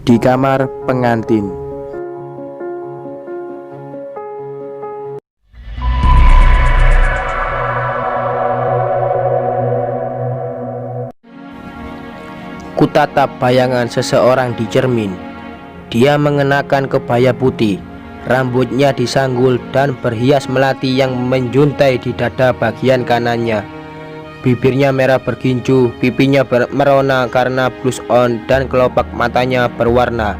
di kamar pengantin. Kutatap bayangan seseorang di cermin. Dia mengenakan kebaya putih, rambutnya disanggul dan berhias melati yang menjuntai di dada bagian kanannya. Bibirnya merah berginju, pipinya merona karena blush on, dan kelopak matanya berwarna.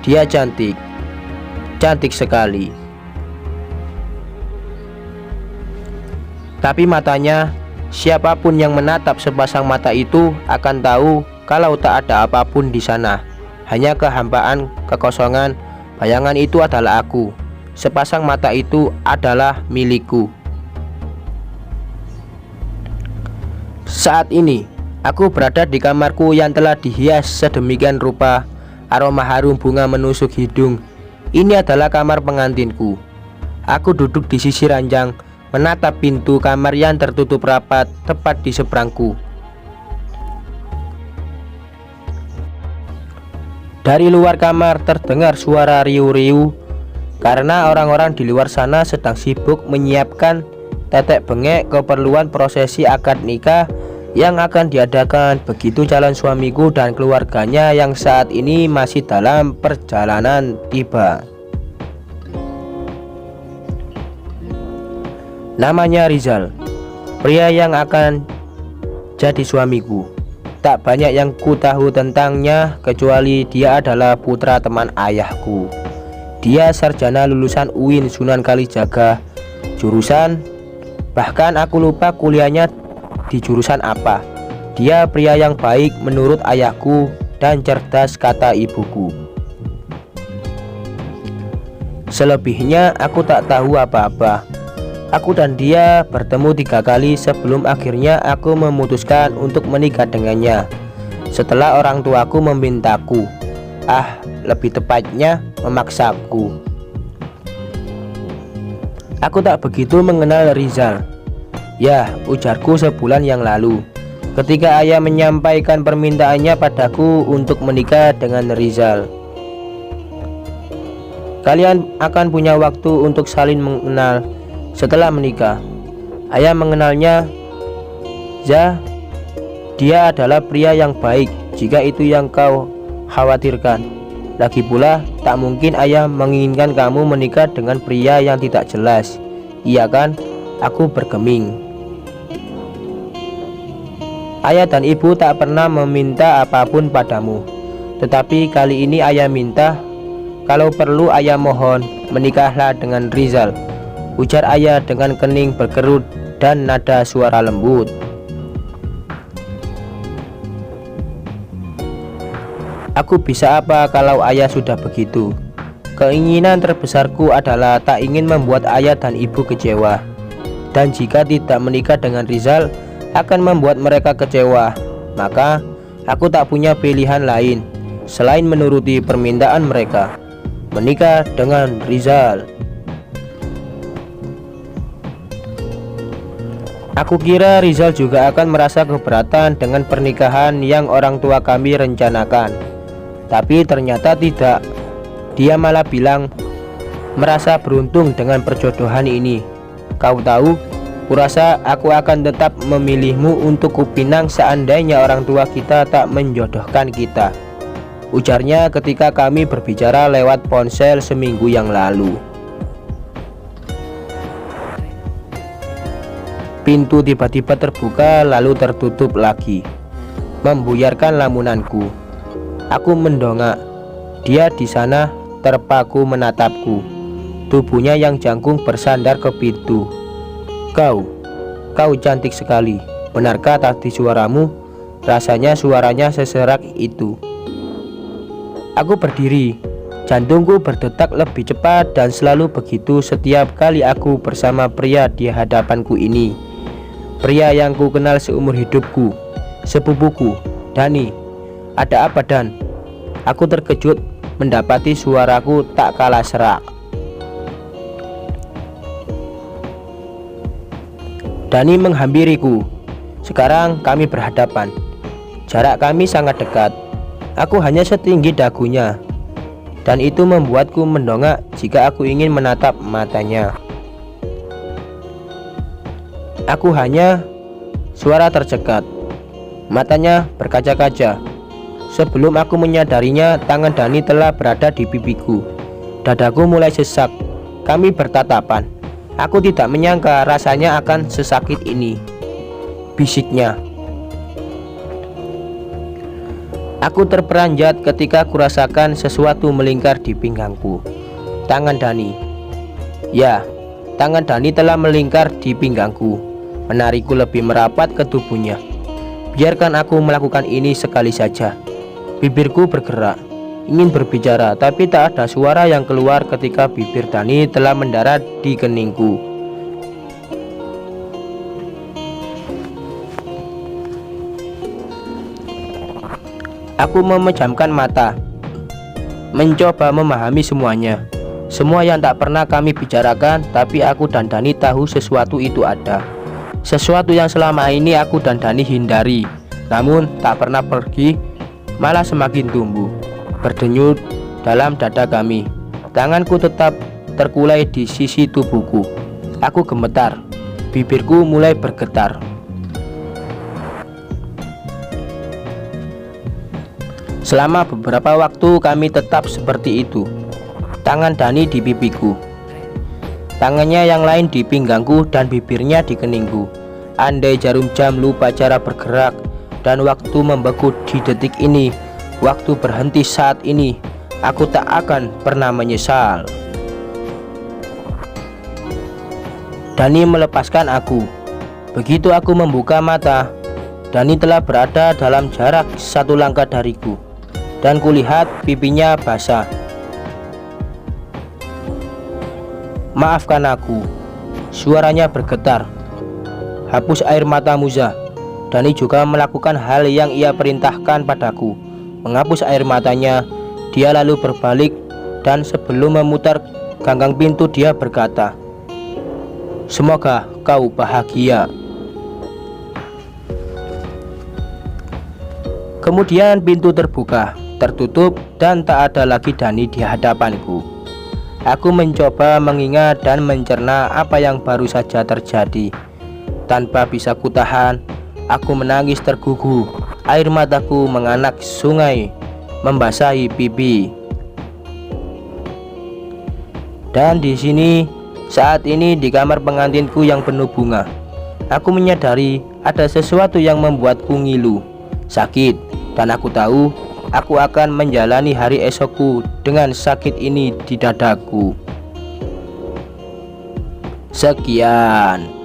Dia cantik, cantik sekali. Tapi matanya, siapapun yang menatap sepasang mata itu akan tahu kalau tak ada apapun di sana. Hanya kehampaan, kekosongan. Bayangan itu adalah aku. Sepasang mata itu adalah milikku. Saat ini, aku berada di kamarku yang telah dihias sedemikian rupa. Aroma harum bunga menusuk hidung. Ini adalah kamar pengantinku. Aku duduk di sisi ranjang, menatap pintu kamar yang tertutup rapat tepat di seberangku. Dari luar kamar terdengar suara riuh-riuh karena orang-orang di luar sana sedang sibuk menyiapkan tetek bengek keperluan prosesi akad nikah yang akan diadakan begitu calon suamiku dan keluarganya yang saat ini masih dalam perjalanan tiba. Namanya Rizal, pria yang akan jadi suamiku. Tak banyak yang ku tahu tentangnya kecuali dia adalah putra teman ayahku. Dia sarjana lulusan UIN Sunan Kalijaga. Jurusan, bahkan aku lupa kuliahnya di jurusan apa. Dia pria yang baik menurut ayahku dan cerdas kata ibuku. Selebihnya aku tak tahu apa-apa. Aku dan dia bertemu 3 kali sebelum akhirnya aku memutuskan untuk menikah dengannya. Setelah orang tuaku memintaku, lebih tepatnya memaksaku. Aku tak begitu mengenal Rizal. Ya, ujarku sebulan yang lalu, ketika ayah menyampaikan permintaannya padaku untuk menikah dengan Rizal. Kalian akan punya waktu untuk saling mengenal. Setelah menikah, ayah mengenalnya. Dia adalah pria yang baik jika itu yang kau khawatirkan. Lagi pula, tak mungkin ayah menginginkan kamu menikah dengan pria yang tidak jelas. Iya kan? Aku bergeming. Ayah dan ibu tak pernah meminta apapun padamu. Tetapi kali ini ayah minta, kalau perlu ayah mohon, menikahlah dengan Rizal, ujar ayah dengan kening berkerut dan nada suara lembut. Aku bisa apa kalau ayah sudah begitu? Keinginan terbesarku adalah tak ingin membuat ayah dan ibu kecewa. Dan jika tidak menikah dengan Rizal akan membuat mereka kecewa, maka aku tak punya pilihan lain selain menuruti permintaan mereka, menikah dengan Rizal. Aku kira Rizal juga akan merasa keberatan dengan pernikahan yang orang tua kami rencanakan. Tapi ternyata tidak. Dia malah bilang merasa beruntung dengan perjodohan ini. Kau tahu, kurasa aku akan tetap memilihmu untuk kupinang seandainya orang tua kita tak menjodohkan kita, ujarnya ketika kami berbicara lewat ponsel seminggu yang lalu. Pintu tiba-tiba terbuka lalu tertutup lagi, membuyarkan lamunanku. Aku mendongak. Dia di sana terpaku menatapku. Tubuhnya yang jangkung bersandar ke pintu. Kau cantik sekali. Benarkah tadi suaramu? Rasanya suaranya seserak itu. Aku berdiri. Jantungku berdetak lebih cepat dan selalu begitu setiap kali aku bersama pria di hadapanku ini. Pria yang ku kenal seumur hidupku, sepupuku, Dani. Ada apa, Dan? Aku terkejut mendapati suaraku tak kalah serak. Dani menghampiriku. Sekarang kami berhadapan. Jarak kami sangat dekat. Aku hanya setinggi dagunya, dan itu membuatku mendongak jika aku ingin menatap matanya. Aku hanya suara tercekat. Matanya berkaca-kaca. Sebelum aku menyadarinya, tangan Dani telah berada di pipiku. Dadaku mulai sesak. Kami bertatapan. Aku tidak menyangka rasanya akan sesakit ini, bisiknya. Aku terperanjat ketika kurasakan sesuatu melingkar di pinggangku. Tangan Dani. Ya, tangan Dani telah melingkar di pinggangku, menarikku lebih merapat ke tubuhnya. Biarkan aku melakukan ini sekali saja. Bibirku bergerak, ingin berbicara, tapi tak ada suara yang keluar ketika bibir Dani telah mendarat di keningku. Aku memejamkan mata, mencoba memahami semuanya. Semua yang tak pernah kami bicarakan, tapi aku dan Dani tahu sesuatu itu ada. Sesuatu yang selama ini aku dan Dani hindari, namun tak pernah pergi, malah semakin tumbuh, berdenyut dalam dada kami. Tanganku tetap terkulai di sisi tubuhku. Aku gemetar, bibirku mulai bergetar. Selama beberapa waktu kami tetap seperti itu. Tangan Dani di pipiku, tangannya yang lain di pinggangku, dan bibirnya di keningku. Andai jarum jam lupa cara bergerak dan waktu membeku di detik ini, waktu berhenti saat ini, aku tak akan pernah menyesal. Dani melepaskan aku. Begitu aku membuka mata, Dani telah berada dalam jarak 1 langkah dariku, dan kulihat pipinya basah. Maafkan aku, suaranya bergetar. Hapus air mata Muza. Dani juga melakukan hal yang ia perintahkan padaku. Menghapus air matanya, dia lalu berbalik, dan sebelum memutar ganggang pintu dia berkata, "Semoga kau bahagia." Kemudian pintu terbuka, tertutup, dan tak ada lagi Dani di hadapanku. Aku mencoba mengingat dan mencerna apa yang baru saja terjadi. Tanpa bisa kutahan, aku menangis tergugu. Air mataku menganak sungai, membasahi pipi. Dan di sini, saat ini di kamar pengantinku yang penuh bunga, aku menyadari ada sesuatu yang membuatku ngilu, sakit, dan aku tahu aku akan menjalani hari esokku dengan sakit ini di dadaku. Sekian.